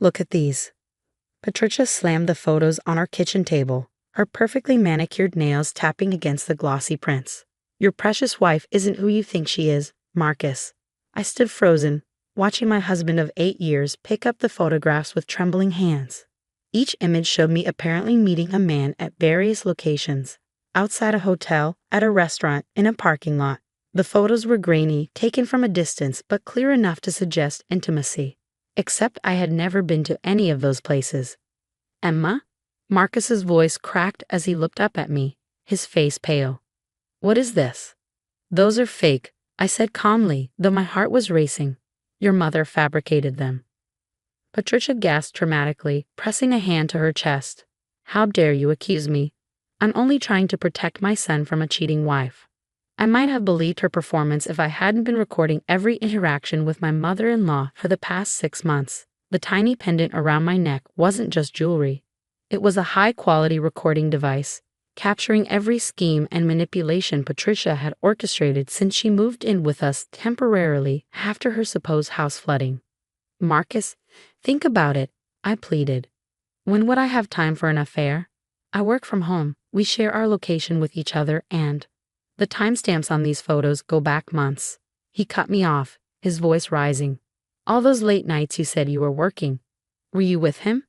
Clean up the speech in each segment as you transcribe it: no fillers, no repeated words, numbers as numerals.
Look at these. Patricia slammed the photos on our kitchen table, her perfectly manicured nails tapping against the glossy prints. Your precious wife isn't who you think she is, Marcus. I stood frozen, watching my husband of 8 years pick up the photographs with trembling hands. Each image showed me apparently meeting a man at various locations, outside a hotel, at a restaurant, in a parking lot. The photos were grainy, taken from a distance, but clear enough to suggest intimacy. Except I had never been to any of those places. Emma? Marcus's voice cracked as he looked up at me, his face pale. What is this? Those are fake, I said calmly, though my heart was racing. Your mother fabricated them. Patricia gasped dramatically, pressing a hand to her chest. How dare you accuse me? I'm only trying to protect my son from a cheating wife. I might have believed her performance if I hadn't been recording every interaction with my mother-in-law for the past 6 months. The tiny pendant around my neck wasn't just jewelry. It was a high-quality recording device, capturing every scheme and manipulation Patricia had orchestrated since she moved in with us temporarily after her supposed house flooding. Marcus, think about it, I pleaded. When would I have time for an affair? I work from home, we share our location with each other, and the timestamps on these photos go back months. He cut me off, his voice rising. All those late nights you said you were working. Were you with him?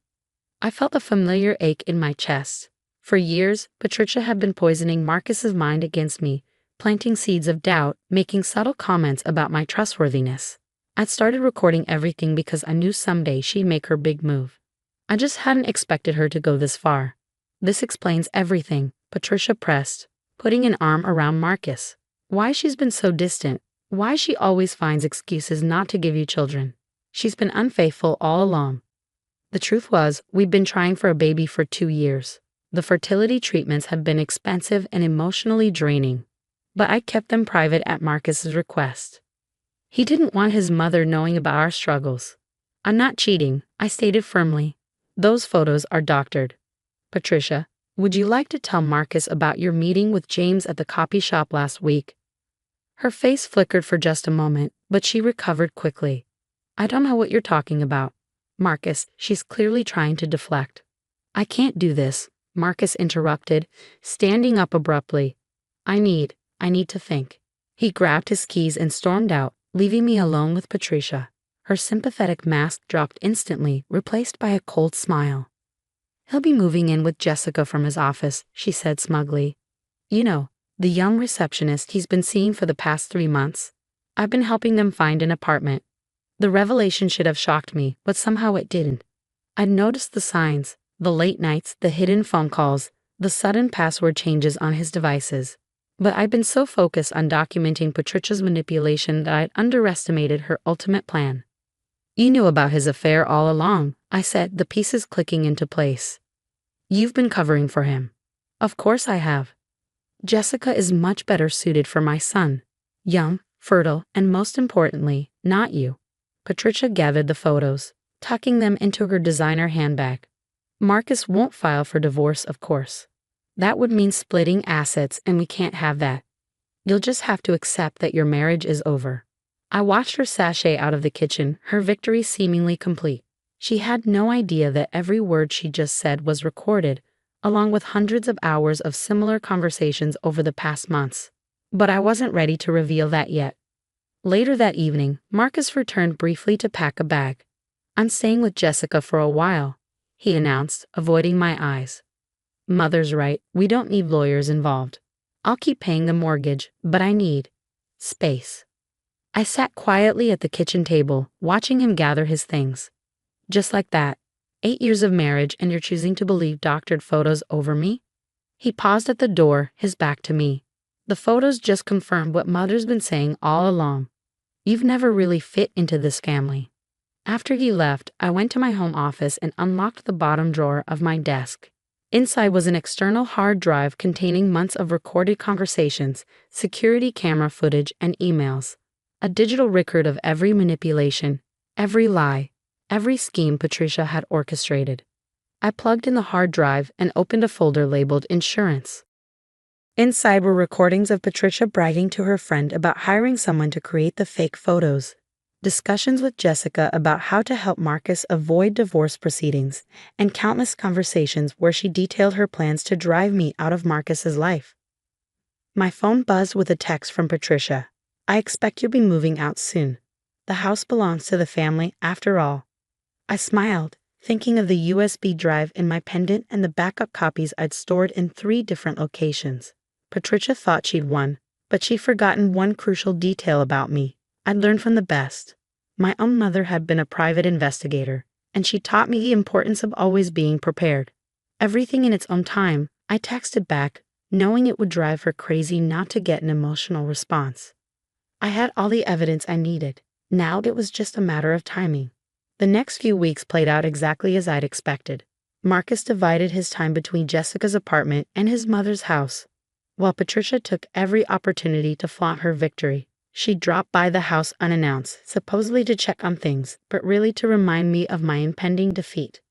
I felt a familiar ache in my chest. For years, Patricia had been poisoning Marcus's mind against me, planting seeds of doubt, making subtle comments about my trustworthiness. I'd started recording everything because I knew someday she'd make her big move. I just hadn't expected her to go this far. This explains everything, Patricia pressed, putting an arm around Marcus. Why she's been so distant, why she always finds excuses not to give you children. She's been unfaithful all along. The truth was, we'd been trying for a baby for 2 years. The fertility treatments had been expensive and emotionally draining, but I kept them private at Marcus's request. He didn't want his mother knowing about our struggles. I'm not cheating, I stated firmly. Those photos are doctored. Patricia, would you like to tell Marcus about your meeting with James at the coffee shop last week? Her face flickered for just a moment, but she recovered quickly. I don't know what you're talking about. Marcus, she's clearly trying to deflect. I can't do this, Marcus interrupted, standing up abruptly. I need to think. He grabbed his keys and stormed out, leaving me alone with Patricia. Her sympathetic mask dropped instantly, replaced by a cold smile. He'll be moving in with Jessica from his office, she said smugly. You know, the young receptionist he's been seeing for the past 3 months. I've been helping them find an apartment. The revelation should have shocked me, but somehow it didn't. I'd noticed the signs, the late nights, the hidden phone calls, the sudden password changes on his devices. But I'd been so focused on documenting Patricia's manipulation that I'd underestimated her ultimate plan. You knew about his affair all along, I said, the pieces clicking into place. You've been covering for him. Of course I have. Jessica is much better suited for my son. Young, fertile, and most importantly, not you. Patricia gathered the photos, tucking them into her designer handbag. Marcus won't file for divorce, of course. That would mean splitting assets, and we can't have that. You'll just have to accept that your marriage is over. I watched her sashay out of the kitchen, her victory seemingly complete. She had no idea that every word she just said was recorded, along with hundreds of hours of similar conversations over the past months. But I wasn't ready to reveal that yet. Later that evening, Marcus returned briefly to pack a bag. I'm staying with Jessica for a while, he announced, avoiding my eyes. Mother's right, we don't need lawyers involved. I'll keep paying the mortgage, but I need space. I sat quietly at the kitchen table, watching him gather his things. Just like that, 8 years of marriage and you're choosing to believe doctored photos over me? He paused at the door, his back to me. The photos just confirmed what Mother's been saying all along. You've never really fit into this family. After he left, I went to my home office and unlocked the bottom drawer of my desk. Inside was an external hard drive containing months of recorded conversations, security camera footage, and emails. A digital record of every manipulation, every lie, every scheme Patricia had orchestrated. I plugged in the hard drive and opened a folder labeled Insurance. Inside were recordings of Patricia bragging to her friend about hiring someone to create the fake photos. discussions with Jessica about how to help Marcus avoid divorce proceedings, and countless conversations where she detailed her plans to drive me out of Marcus's life. My phone buzzed with a text from Patricia. I expect you'll be moving out soon. The house belongs to the family after all. I smiled, thinking of the USB drive in my pendant and the backup copies I'd stored in 3 different locations. Patricia thought she'd won, but she'd forgotten one crucial detail about me. I'd learned from the best. My own mother had been a private investigator, and she taught me the importance of always being prepared. Everything in its own time, I texted back, knowing it would drive her crazy not to get an emotional response. I had all the evidence I needed. Now it was just a matter of timing. The next few weeks played out exactly as I'd expected. Marcus divided his time between Jessica's apartment and his mother's house. While Patricia took every opportunity to flaunt her victory, she dropped by the house unannounced, supposedly to check on things, but really to remind me of my impending defeat.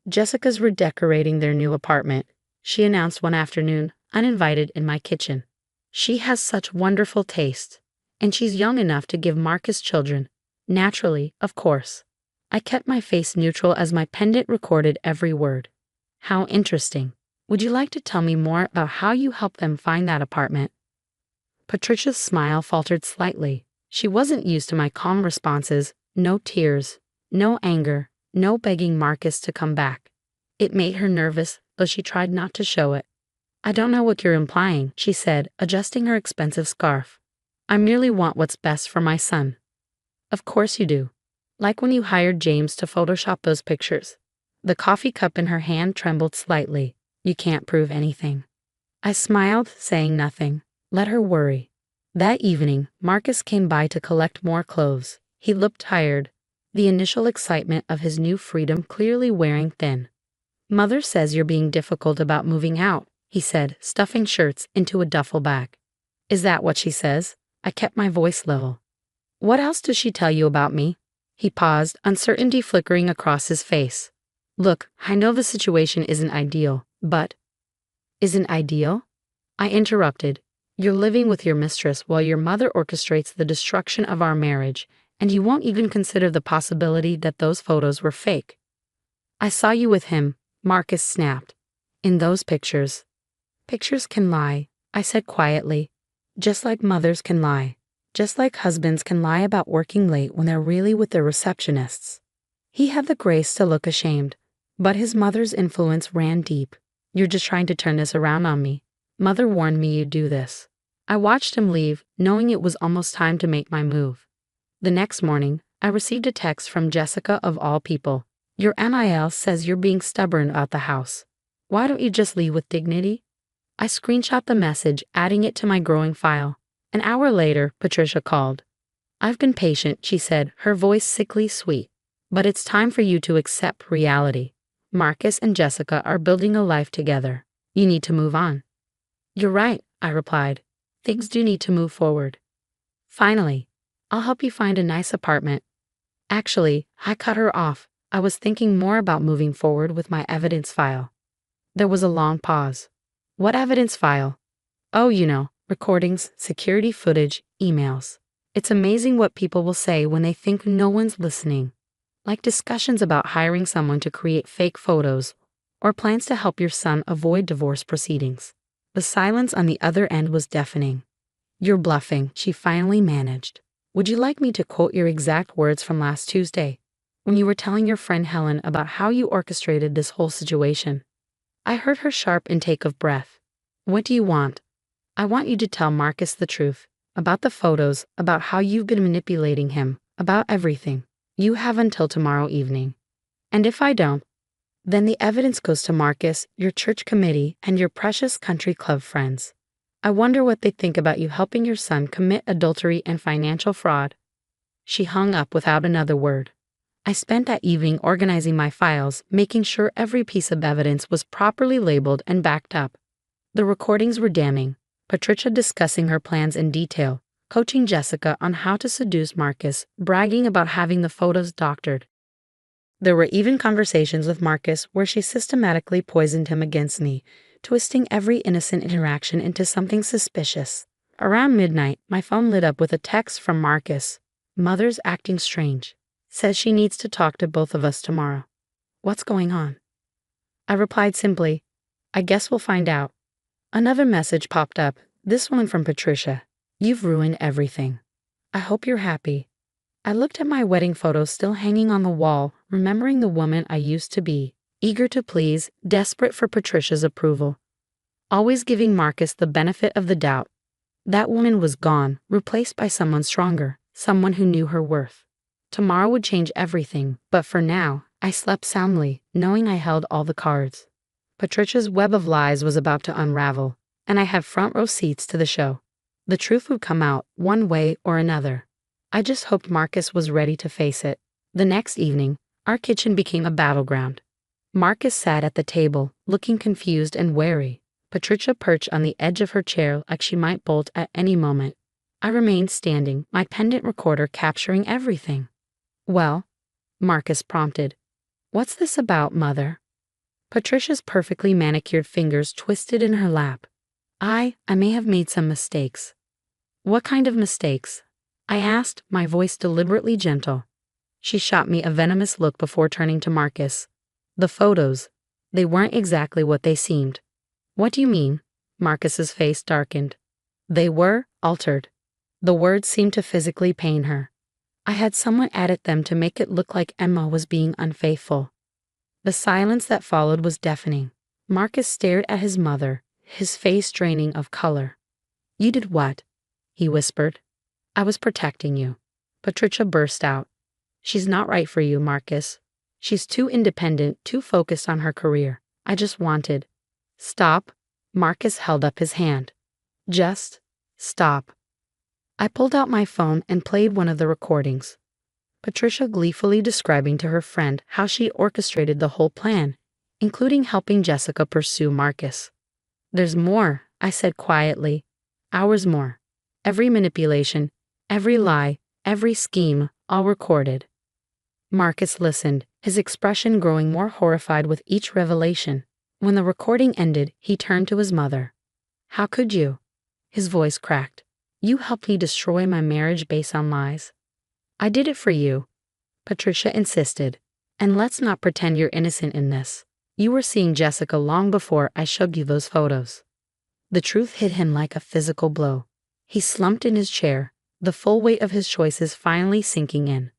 Jessica's redecorating their new apartment, she announced one afternoon, uninvited in my kitchen. She has such wonderful taste, and she's young enough to give Marcus children. Naturally, of course. I kept my face neutral as my pendant recorded every word. How interesting. Would you like to tell me more about how you helped them find that apartment? Patricia's smile faltered slightly. She wasn't used to my calm responses, no tears, no anger, no begging Marcus to come back. It made her nervous, though she tried not to show it. I don't know what you're implying, she said, adjusting her expensive scarf. I merely want what's best for my son. Of course you do. Like when you hired James to Photoshop those pictures. The coffee cup in her hand trembled slightly. You can't prove anything. I smiled, saying nothing. Let her worry. That evening, Marcus came by to collect more clothes. He looked tired, the initial excitement of his new freedom clearly wearing thin. Mother says you're being difficult about moving out, he said, stuffing shirts into a duffel bag. Is that what she says? I kept my voice level. What else does she tell you about me? He paused, uncertainty flickering across his face. Look, I know the situation isn't ideal, but... Isn't ideal? I interrupted. You're living with your mistress while your mother orchestrates the destruction of our marriage, and you won't even consider the possibility that those photos were fake. I saw you with him, Marcus snapped. In those pictures. Pictures can lie, I said quietly. Just like mothers can lie. Just like husbands can lie about working late when they're really with their receptionists. He had the grace to look ashamed, but his mother's influence ran deep. You're just trying to turn this around on me. Mother warned me you'd do this. I watched him leave, knowing it was almost time to make my move. The next morning, I received a text from Jessica of all people. Your NIL says you're being stubborn about the house. Why don't you just leave with dignity? I screenshot the message, adding it to my growing file. An hour later, Patricia called. I've been patient, she said, her voice sickly sweet. But it's time for you to accept reality. Marcus and Jessica are building a life together. You need to move on. You're right, I replied. Things do need to move forward. Finally, I'll help you find a nice apartment. Actually, I cut her off. I was thinking more about moving forward with my evidence file. There was a long pause. What evidence file? Oh, you know, recordings, security footage, emails. It's amazing what people will say when they think no one's listening. Like discussions about hiring someone to create fake photos, or plans to help your son avoid divorce proceedings. The silence on the other end was deafening. You're bluffing, she finally managed. Would you like me to quote your exact words from last Tuesday, when you were telling your friend Helen about how you orchestrated this whole situation? I heard her sharp intake of breath. What do you want? I want you to tell Marcus the truth, about the photos, about how you've been manipulating him, about everything. You have until tomorrow evening. And if I don't, then the evidence goes to Marcus, your church committee, and your precious country club friends. I wonder what they think about you helping your son commit adultery and financial fraud. She hung up without another word. I spent that evening organizing my files, making sure every piece of evidence was properly labeled and backed up. The recordings were damning. Patricia discussing her plans in detail, coaching Jessica on how to seduce Marcus, bragging about having the photos doctored. There were even conversations with Marcus where she systematically poisoned him against me, twisting every innocent interaction into something suspicious. Around midnight, my phone lit up with a text from Marcus. Mother's acting strange. Says she needs to talk to both of us tomorrow. What's going on? I replied simply, I guess we'll find out. Another message popped up, this one from Patricia. You've ruined everything. I hope you're happy. I looked at my wedding photos still hanging on the wall, remembering the woman I used to be, eager to please, desperate for Patricia's approval. Always giving Marcus the benefit of the doubt. That woman was gone, replaced by someone stronger, someone who knew her worth. Tomorrow would change everything, but for now, I slept soundly, knowing I held all the cards. Patricia's web of lies was about to unravel, and I had front row seats to the show. The truth would come out, one way or another. I just hoped Marcus was ready to face it. The next evening, our kitchen became a battleground. Marcus sat at the table, looking confused and wary. Patricia perched on the edge of her chair like she might bolt at any moment. I remained standing, my pendant recorder capturing everything. Well, Marcus prompted. What's this about, Mother? Patricia's perfectly manicured fingers twisted in her lap. I may have made some mistakes. What kind of mistakes? I asked, my voice deliberately gentle. She shot me a venomous look before turning to Marcus. The photos. They weren't exactly what they seemed. What do you mean? Marcus's face darkened. They were altered. The words seemed to physically pain her. I had someone edit them to make it look like Emma was being unfaithful. The silence that followed was deafening. Marcus stared at his mother, his face draining of color. You did what? He whispered. I was protecting you. Patricia burst out. She's not right for you, Marcus. She's too independent, too focused on her career. I just wanted. Stop. Marcus held up his hand. Just stop. I pulled out my phone and played one of the recordings. Patricia gleefully describing to her friend how she orchestrated the whole plan, including helping Jessica pursue Marcus. There's more, I said quietly. Hours more. Every manipulation, every lie, every scheme, all recorded. Marcus listened, his expression growing more horrified with each revelation. When the recording ended, he turned to his mother. How could you? His voice cracked. You helped me destroy my marriage based on lies. I did it for you, Patricia insisted. And let's not pretend you're innocent in this. You were seeing Jessica long before I showed you those photos. The truth hit him like a physical blow. He slumped in his chair, the full weight of his choices finally sinking in.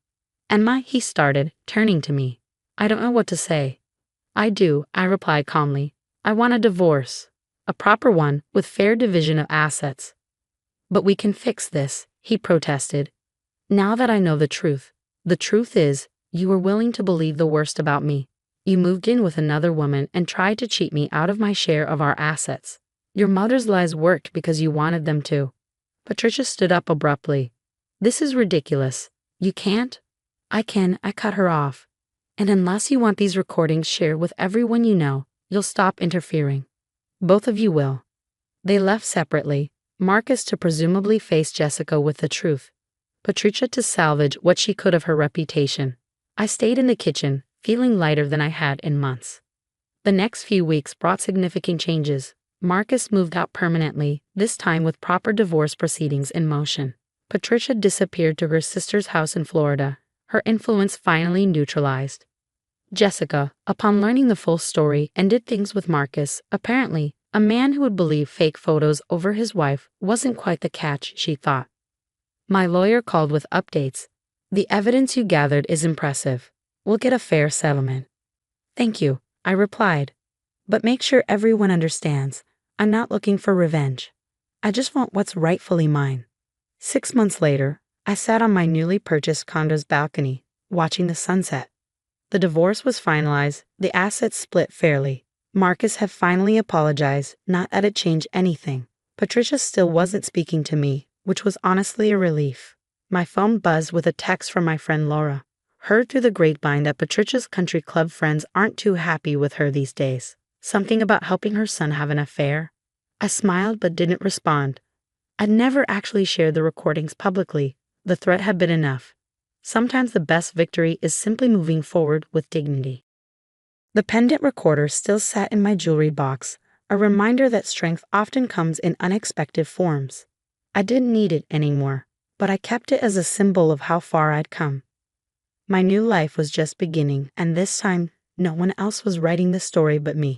Emma, he started, turning to me. I don't know what to say. I do, I replied calmly. I want a divorce. A proper one, with fair division of assets. But we can fix this, he protested. Now that I know the truth is, you were willing to believe the worst about me. You moved in with another woman and tried to cheat me out of my share of our assets. Your mother's lies worked because you wanted them to. Patricia stood up abruptly. This is ridiculous. You can't? I can, I cut her off. And unless you want these recordings shared with everyone you know, you'll stop interfering. Both of you will. They left separately, Marcus to presumably face Jessica with the truth, Patricia to salvage what she could of her reputation. I stayed in the kitchen, feeling lighter than I had in months. The next few weeks brought significant changes. Marcus moved out permanently, this time with proper divorce proceedings in motion. Patricia disappeared to her sister's house in Florida, her influence finally neutralized. Jessica, upon learning the full story, ended things with Marcus. Apparently, a man who would believe fake photos over his wife wasn't quite the catch she thought. My lawyer called with updates. The evidence you gathered is impressive. We'll get a fair settlement. Thank you, I replied. But make sure everyone understands, I'm not looking for revenge. I just want what's rightfully mine. 6 months later, I sat on my newly purchased condo's balcony, watching the sunset. The divorce was finalized, the assets split fairly. Marcus had finally apologized, not that it changed anything. Patricia still wasn't speaking to me, which was honestly a relief. My phone buzzed with a text from my friend Laura. Heard through the grapevine that Patricia's country club friends aren't too happy with her these days. Something about helping her son have an affair. I smiled but didn't respond. I'd never actually shared the recordings publicly. The threat had been enough. Sometimes the best victory is simply moving forward with dignity. The pendant recorder still sat in my jewelry box, a reminder that strength often comes in unexpected forms. I didn't need it anymore. but I kept it as a symbol of how far I'd come. My new life was just beginning, and this time, no one else was writing the story but me.